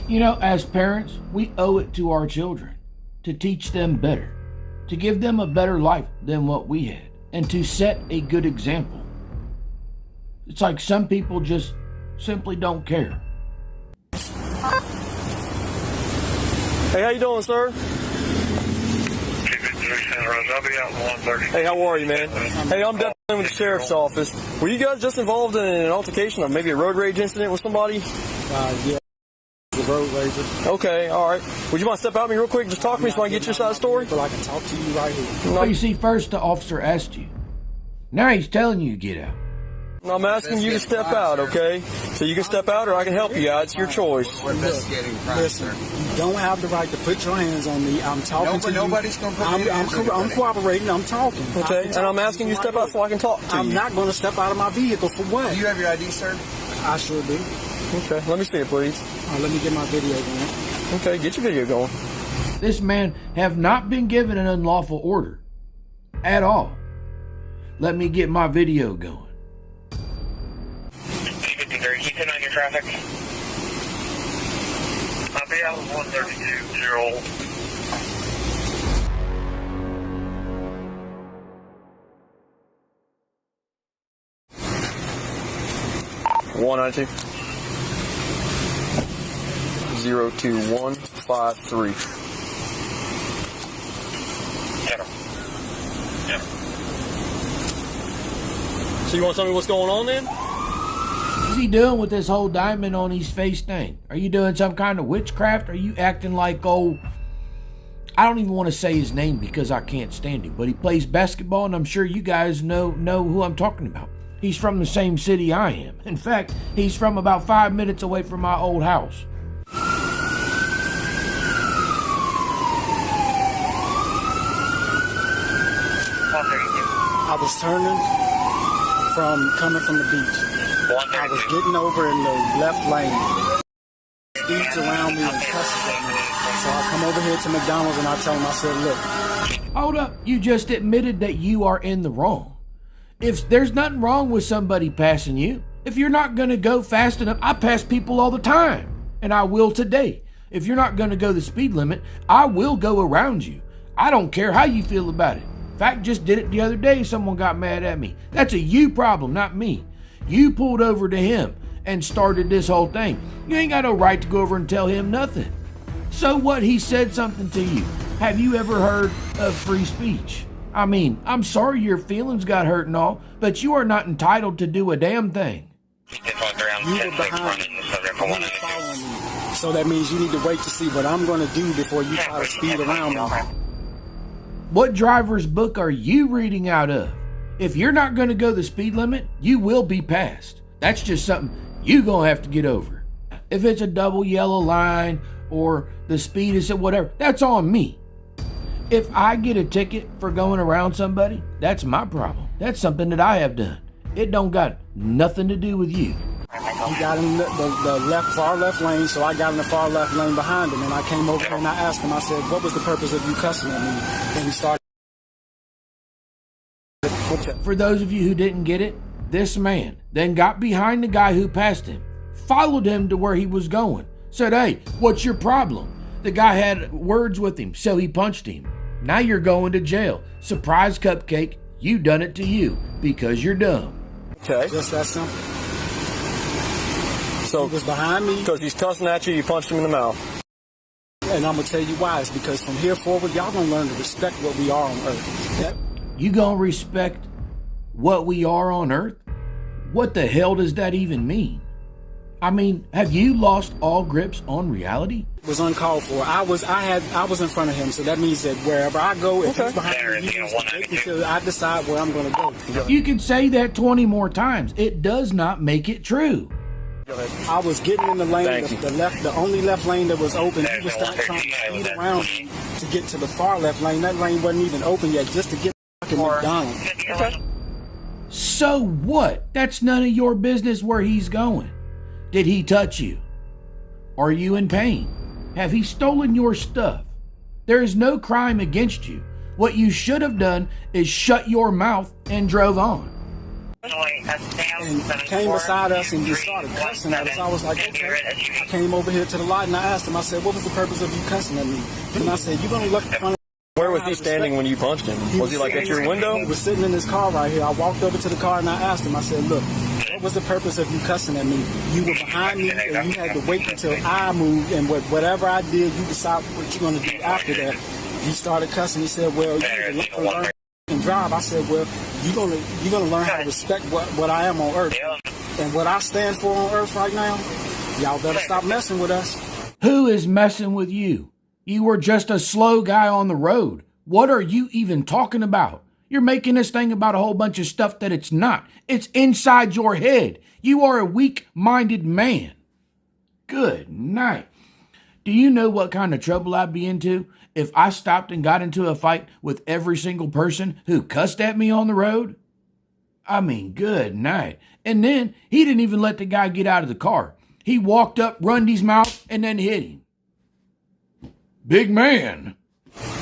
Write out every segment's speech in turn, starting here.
You know, as parents, we owe it to our children to teach them better, to give them a better life than what we had, and to set a good example. It's like some people just simply don't care. Hey, how you doing, sir? I'll be out in 1:30. Hey, how are you, man? Hey, I'm definitely with the sheriff's office. Were you guys just involved in an altercation or maybe a road rage incident with somebody? Yeah, the road rager. Okay, all right. Would you mind step out with me real quick and just talk to me so I can get your side of the story? But I can talk to you right here. Well, you see, first the officer asked you. Now he's telling you to get out. I'm asking you to step out, okay? So you can step out or I can help you out. It's your choice. We're investigating crime, Listen, you don't have the right to put your hands on me. I'm talking to you. Nobody's going to put their hands on I'm anybody. cooperating. I'm talking. Okay, and I'm asking you to step out so I can talk to you. I'm not going to step out of my vehicle for what? Do you have your ID, sir? I sure do. Okay, let me see it, please. Let me get my video going. Okay, get your video going. This man have not been given an unlawful order at all. Let me get my video going. Keep an eye on your traffic. I'll be out at 1:32, Gerald. One 02153. Get him. Yeah. So you want to tell me what's going on then? What's he doing with this whole diamond on his face thing? Are you doing some kind of witchcraft? Are you acting like old... I don't even want to say his name because I can't stand him, but he plays basketball and I'm sure you guys know who I'm talking about. He's from the same city I am. In fact, he's from about 5 minutes away from my old house. I was turning coming from the beach. I was getting over in the left lane. Speeds around me and cusses at me. So I come over here to McDonald's and I tell him, I said, look. Hold up, you just admitted that you are in the wrong. If there's nothing wrong with somebody passing you, if you're not going to go fast enough, I pass people all the time, and I will today. If you're not going to go the speed limit, I will go around you. I don't care how you feel about it. In fact, just did it the other day, someone got mad at me. That's a you problem, not me. You pulled over to him and started this whole thing. You ain't got no right to go over and tell him nothing. So what, he said something to you. Have you ever heard of free speech? I mean, I'm sorry your feelings got hurt and all, but you are not entitled to do a damn thing. You were behind me. You were following me. So that means you need to wait to see what I'm going to do before you try to speed around me. What driver's book are you reading out of? If you're not going to go the speed limit, you will be passed. That's just something you going to have to get over. If it's a double yellow line or the speed is at whatever, that's on me. If I get a ticket for going around somebody, that's my problem. That's something that I have done. It don't got nothing to do with you. He got in the far left lane, so I got in the far left lane behind him, and I came over and I asked him, I said, what was the purpose of you cussing at me? And he started. For those of you who didn't get it, this man then got behind the guy who passed him, followed him to where he was going, said, hey, what's your problem? The guy had words with him, so he punched him. Now you're going to jail. Surprise cupcake, you done it to you because you're dumb. Okay. Just that simple. So He was behind me. because he's cussing at you, you punched him in the mouth. And I'm going to tell you why. It's because from here forward, y'all going to learn to respect what we are on earth. You gonna respect what we are on earth? What the hell does that even mean? I mean, have you lost all grips on reality? It was uncalled for. I was in front of him, so that means that wherever I go, if he's behind me, he needs to wait until I decide where I'm going to go. You can say that 20 more times. It does not make it true. I was getting in the lane, Thank the only left lane that was open. He was trying to speed around me to get to the far left lane. That lane wasn't even open yet, just to get to fucking McDonald's. Okay. So what? That's none of your business where he's going. Did he touch you? Are you in pain? Have he stolen your stuff? There is no crime against you. What you should have done is shut your mouth and drove on. And came beside us and just started cussing at us. I was like, okay. I came over here to the lot and I asked him, I said, what was the purpose of you cussing at me? And I said, you're going to look funny. Where was he standing when you punched him? Was he like at your window? He was sitting in his car right here. I walked over to the car and I asked him, I said, look, what was the purpose of you cussing at me? You were behind me and you had to wait until I moved, and whatever I did, you decide what you're going to do after that. He started cussing. He said, well, you need to learn and drive. I said, well, you're gonna learn how to respect what I am on earth. And what I stand for on earth right now, y'all better stop messing with us. Who is messing with you? You were just a slow guy on the road. What are you even talking about? You're making this thing about a whole bunch of stuff that it's not. It's inside your head. You are a weak-minded man. Good night. Do you know what kind of trouble I'd be into if I stopped and got into a fight with every single person who cussed at me on the road? I mean, good night. And then he didn't even let the guy get out of the car. He walked up, runned his mouth, and then hit him. Big man.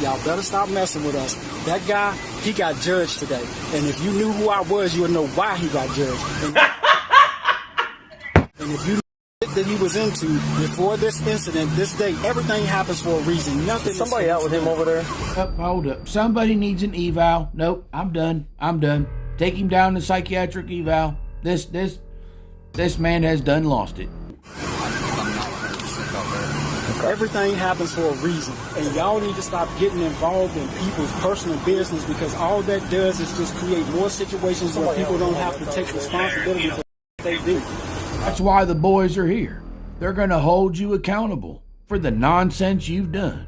Y'all better stop messing with us. That guy, he got judged today. And if you knew who I was, you would know why he got judged. And if you knew that he was into before this incident, this day, everything happens for a reason. Nothing. Is somebody out with him over there? Hold up. Somebody needs an eval. Nope, I'm done. Take him down to psychiatric eval. This man has done lost it. Everything happens for a reason, and y'all need to stop getting involved in people's personal business, because all that does is just create more situations where people don't have to take responsibility for what they do. That's why the boys are here. They're going to hold you accountable for the nonsense you've done.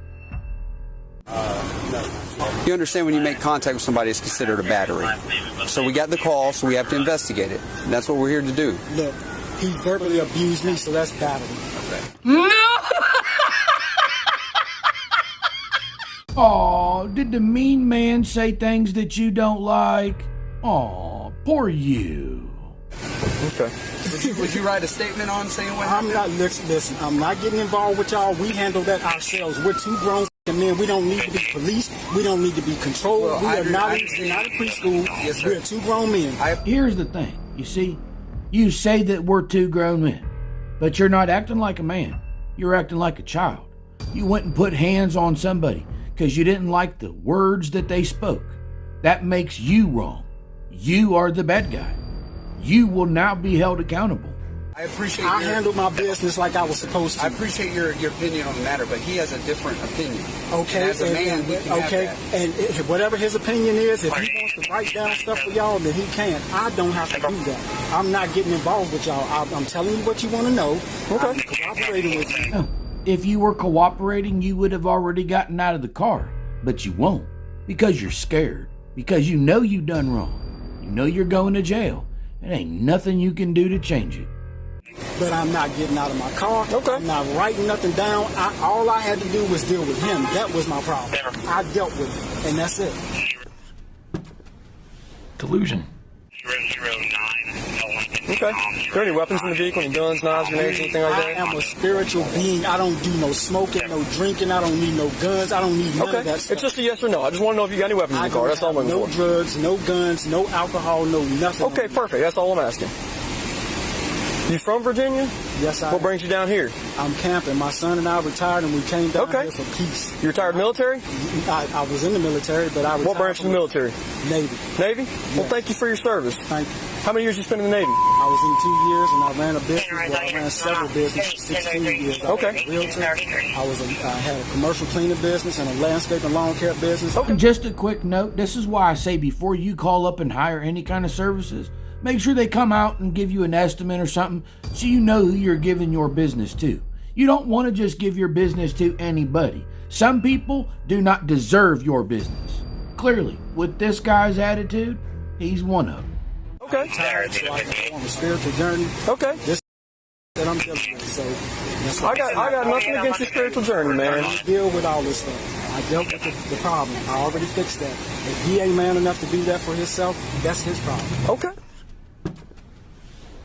You understand, when you make contact with somebody, it's considered a battery. So we got the call, so we have to investigate it. And that's what we're here to do. Look, he verbally abused me, so that's battery. No! Aw, did the mean man say things that you don't like? Aw, poor you. Okay. Would you write a statement on saying what I'm not, listen, I'm not getting involved with y'all. We handle that ourselves. We're two grown men. We don't need to be policed. We don't need to be controlled. Well, we are not in preschool. Yes, sir. We're two grown men. Here's the thing, you see, you say that we're two grown men, but you're not acting like a man. You're acting like a child. You went and put hands on somebody because you didn't like the words that they spoke. That makes you wrong. You are the bad guy. You will now be held accountable. I handled my business like I was supposed to. I appreciate your opinion on the matter, but he has a different opinion. Okay, and as a man, we can have that. And whatever his opinion is, if he wants to write down stuff for y'all, then he can. I don't have to do that. I'm not getting involved with y'all. I'm telling you what you want to know. Okay. I'm cooperating with you. If you were cooperating, you would have already gotten out of the car, but you won't because you're scared, because you know you done wrong. You know you're going to jail. There ain't nothing you can do to change it. But I'm not getting out of my car. Okay. I'm not writing nothing down. All I had to do was deal with him. That was my problem. I dealt with it, and that's it. Delusion. 009. Okay. Are there any weapons in the vehicle? Any guns, knives, grenades, anything like that? I am a spiritual being. I don't do no smoking, no drinking. I don't need no guns. I don't need none of that stuff. It's just a yes or no. I just want to know if you got any weapons in the car. That's all I'm looking for. No drugs, no guns, no alcohol, no nothing. Okay, perfect. That's all I'm asking. You from Virginia? Yes, I am. What brings you down here? I'm camping. My son and I retired, and we came down here for peace. You retired military? I was in the military, but I retired. What branch of the military? Navy. Navy? Yes. Well, thank you for your service. Thank you. How many years you spent in the Navy? I was in 2 years, and I ran a business. Well, I ran several businesses for 16 years. Okay. Realtor. I had a commercial cleaning business and a landscape and lawn care business. Okay. Just a quick note. This is why I say before you call up and hire any kind of services, make sure they come out and give you an estimate or something so you know who you're giving your business to. You don't want to just give your business to anybody. Some people do not deserve your business. Clearly, with this guy's attitude, he's one of them. Okay. So I go on a spiritual journey. Okay. This that I'm dealing with. So that's I got nothing against your spiritual journey, man. I deal with all this stuff. I dealt with the problem. I already fixed that. If he ain't man enough to do that for himself, that's his problem. Okay.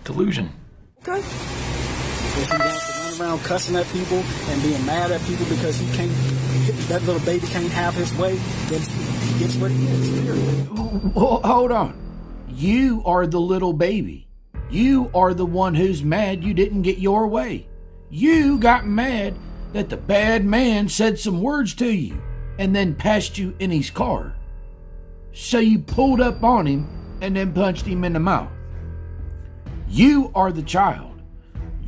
Delusion. Okay. If he wants to run around cussing at people and being mad at people because that little baby can't have his way, then he gets what he is. Period. Hold on. You are the little baby. You are the one who's mad you didn't get your way. You got mad that the bad man said some words to you and then passed you in his car. So you pulled up on him and then punched him in the mouth. You are the child.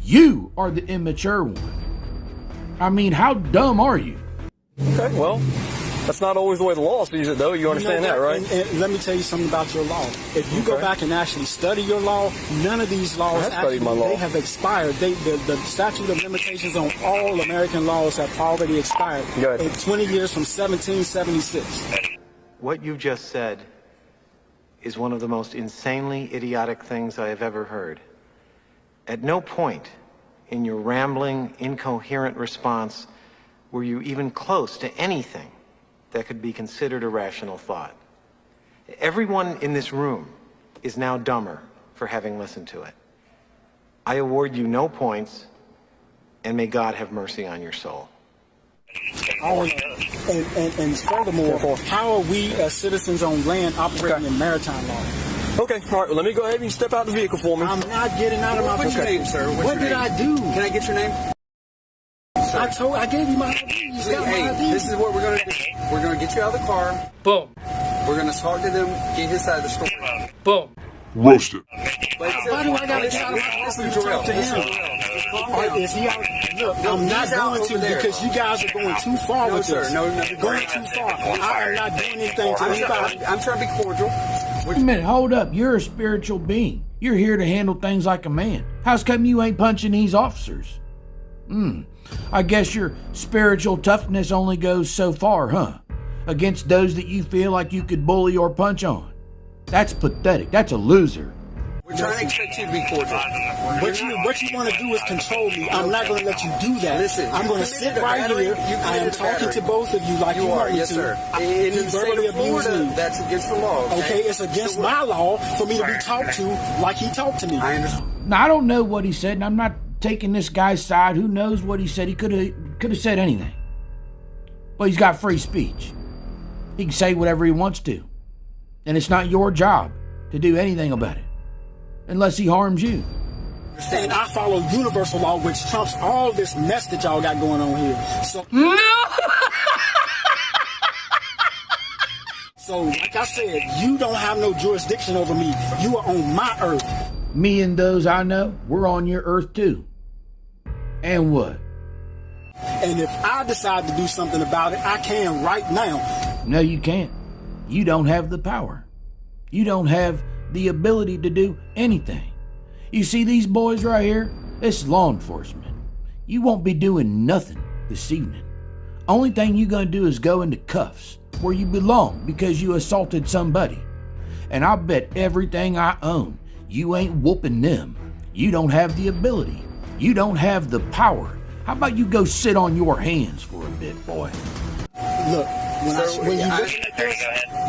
You are the immature one. I mean, how dumb are you? Okay, well, that's not always the way the law sees it, though. You understand that, right? And let me tell you something about your law. If you go back and actually study your law, none of these laws I have studied my law. they have expired. The statute of limitations on all American laws have already expired. Go ahead. In 20 years from 1776. What you just said is one of the most insanely idiotic things I have ever heard. At no point in your rambling, incoherent response were you even close to anything that could be considered a rational thought. Everyone in this room is now dumber for having listened to it. I award you no points, and may God have mercy on your soul. And furthermore, how are we as citizens on land operating in maritime law? Okay, all right, well, let me go ahead and step out the vehicle for me. I'm not getting out of my What's your name, sir? What did I do? Can I get your name? I gave you my ID. He's got my Hey, ID. this is what we're going to do. We're going to get you out of the car. Boom. We're going to talk to them, get his side of the story. Boom. Roasted. Why do I gotta get out of my car to talk to him? Is he out? Look, I'm not going to because you guys are going too far with this. No. You're going too far. I am not doing anything to anybody. I'm trying to be cordial. Wait a minute, hold up. You're a spiritual being. You're here to handle things like a man. How's come you ain't punching these officers? I guess your spiritual toughness only goes so far, huh? Against those that you feel like you could bully or punch on. That's pathetic. That's a loser. We're trying to expect you to be cordial. What you want to do is control me. I'm not going to let you do that. Listen, I'm going to sit right here. I am talking to both of you like you are, want me yes, to. sir. You In the state verbally of abuse Florida, me. that's against the law. Okay, it's against my law for me to be talked to like he talked to me. I understand. Now, I don't know what he said, and I'm not taking this guy's side. Who knows what he said? He could have said anything. But he's got free speech. He can say whatever he wants to. And it's not your job to do anything about it. Unless he harms you. And I follow universal law, which trumps all this mess that y'all got going on here. So, like I said, you don't have no jurisdiction over me. You are on my earth. Me and those I know, we're on your earth too. And what? And if I decide to do something about it, I can right now. No, you can't. You don't have the power. You don't have the ability to do anything. You see these boys right here? It's law enforcement. You won't be doing nothing this evening. Only thing you're gonna do is go into cuffs where you belong because you assaulted somebody. And I bet everything I own, you ain't whooping them. You don't have the ability. You don't have the power. How about you go sit on your hands for a bit, boy? Look, when you look at this,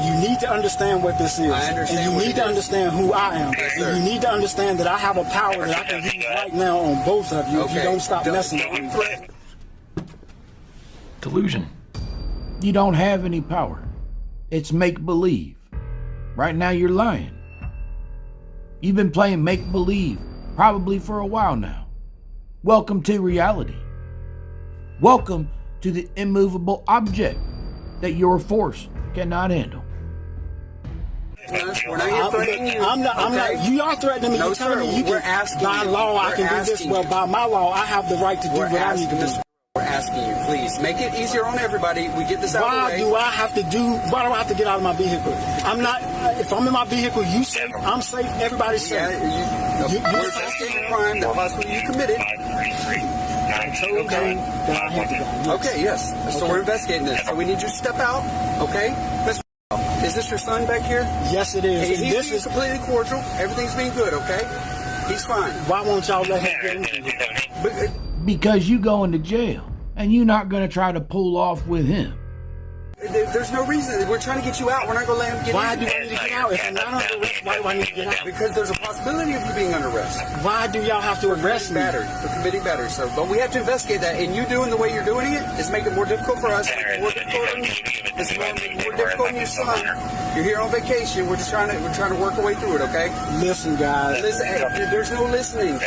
you need to understand what this is. I understand And you what need it to is. understand who I am. sir. And you need to understand that I have a power that I can use right now on both of you if you don't stop messing with me. Delusion. You don't have any power. It's make-believe. Right now you're lying. You've been playing make-believe probably for a while now. Welcome to reality. Welcome to the immovable object that your force cannot handle. We're not here threatening you. I'm not. You are threatening me. No, You're telling sir, me you we're can. asking By you. law, I We're can do this. asking Well, you. by my law, I have the right to do We're what I need asking to do. this. We're asking you, please make it easier on everybody. We get this out of the Why way. do I have to do? Why do I have to get out of my vehicle? I'm not. If I'm in my vehicle, you safe. I'm safe. Everybody's safe. Yeah, You- we're investigating a crime that possibly you committed. Okay. That I have to go. Okay, yes. So Okay. we're investigating this. So we need you to step out. Okay, Mr. Is this your son back here? Yes, it is. He's And this being is completely cordial. Everything's being good. Okay, he's fine. why won't y'all let him get into it? But, Because you going to jail and you're not going to try to pull off with him. There's no reason. We're trying to get you out. We're not going to let him get Why in. do I need to get out? If I'm not under arrest, why do I need to get out? Because there's a possibility of you being under arrest. Why do y'all have to arrest me? For committing battery, sir. But we have to investigate that. And you doing the way you're doing it is making it more difficult for us. More difficult on you. It's more difficult on your son. You're here on vacation. We're trying to work our way through it. Okay? Listen, guys. Listen. Hey, there's no listening.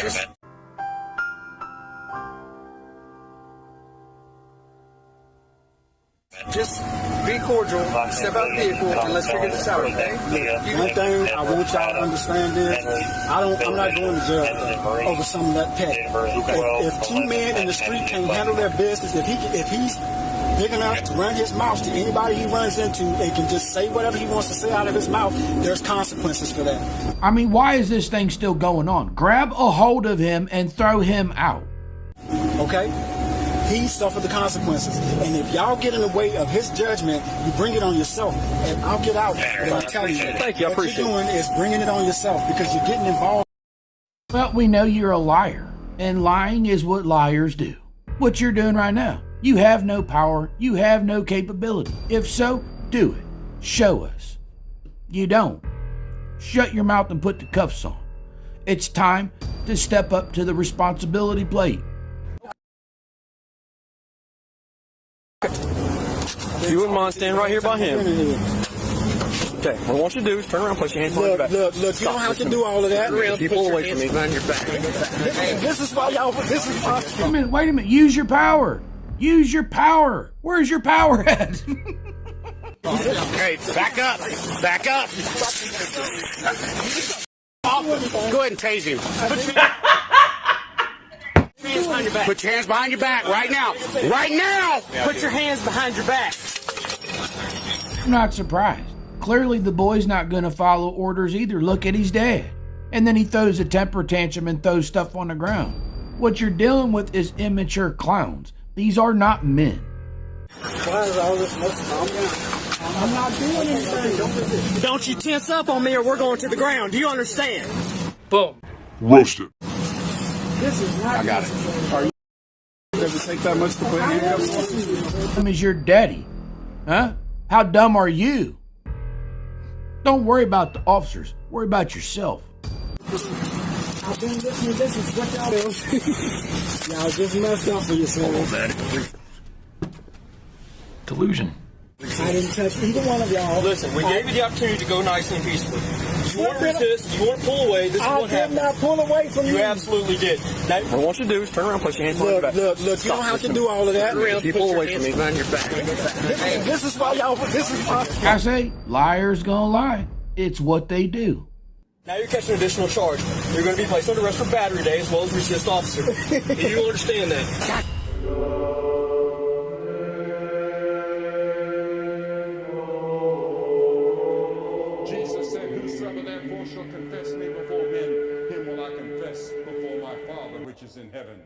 Just be cordial, step out the vehicle, and let's figure this out, okay? One thing I want y'all to understand is, I'm not going to jail over some of that pet. If two men in the street can't handle their business, if he's big enough to run his mouth to anybody he runs into and can just say whatever he wants to say out of his mouth, there's consequences for that. I mean, why is this thing still going on? Grab a hold of him and throw him out. Okay? He suffered the consequences. And if y'all get in the way of his judgment, you bring it on yourself. And I'll get out and I'll tell you. Thank you, I appreciate it. What you're doing is bringing it on yourself because you're getting involved. Well, we know you're a liar, and lying is what liars do. What you're doing right now. You have no power. You have no capability. If so, do it. Show us. You don't. Shut your mouth and put the cuffs on. It's time to step up to the responsibility plate. You wouldn't mind standing right here by him. Okay, what I want you to do is turn around, place your hands behind your back. Look, you don't have to do all of that. You pull away from me. This is why y'all, this is why. Wait a minute. Use your power. Use your power. Where's your power at? Okay, back up. Back up. Go ahead and tase him. Put your hands behind your back right now. Right now! Put your hands behind your back. I'm not surprised. Clearly the boy's not going to follow orders either. Look at his dad. And then he throws a temper tantrum and throws stuff on the ground. What you're dealing with is immature clowns. These are not men. Why is all this I'm not doing anything. Don't you tense up on me or we're going to the ground. Do you understand? Boom. Roasted. This is not. I got it. Does it take that much to put handcuffs on? Him is your daddy. Huh? How dumb are you? Don't worry about the officers. Worry about yourself. I've been listening. This is what y'all do. Y'all just messed up for yourselves. Delusion. I didn't touch either one of y'all. Listen, we gave you the opportunity to go nice and peacefully. You want to resist, you want to pull away, this is I what did happened. not pull away from you. You absolutely did. Now, what I want you to do is turn around, place your hands behind your back. Look, you don't have to do all of that. If you pull away from me, behind your back. This is why y'all, this is why. I say, liars gonna lie. It's what they do. Now you're catching an additional charge. You're going to be placed under arrest for battery day as well as resist officer. Do you understand that? Jesus said, whosoever therefore shall confess me before men, him will I confess before my Father which is in heaven.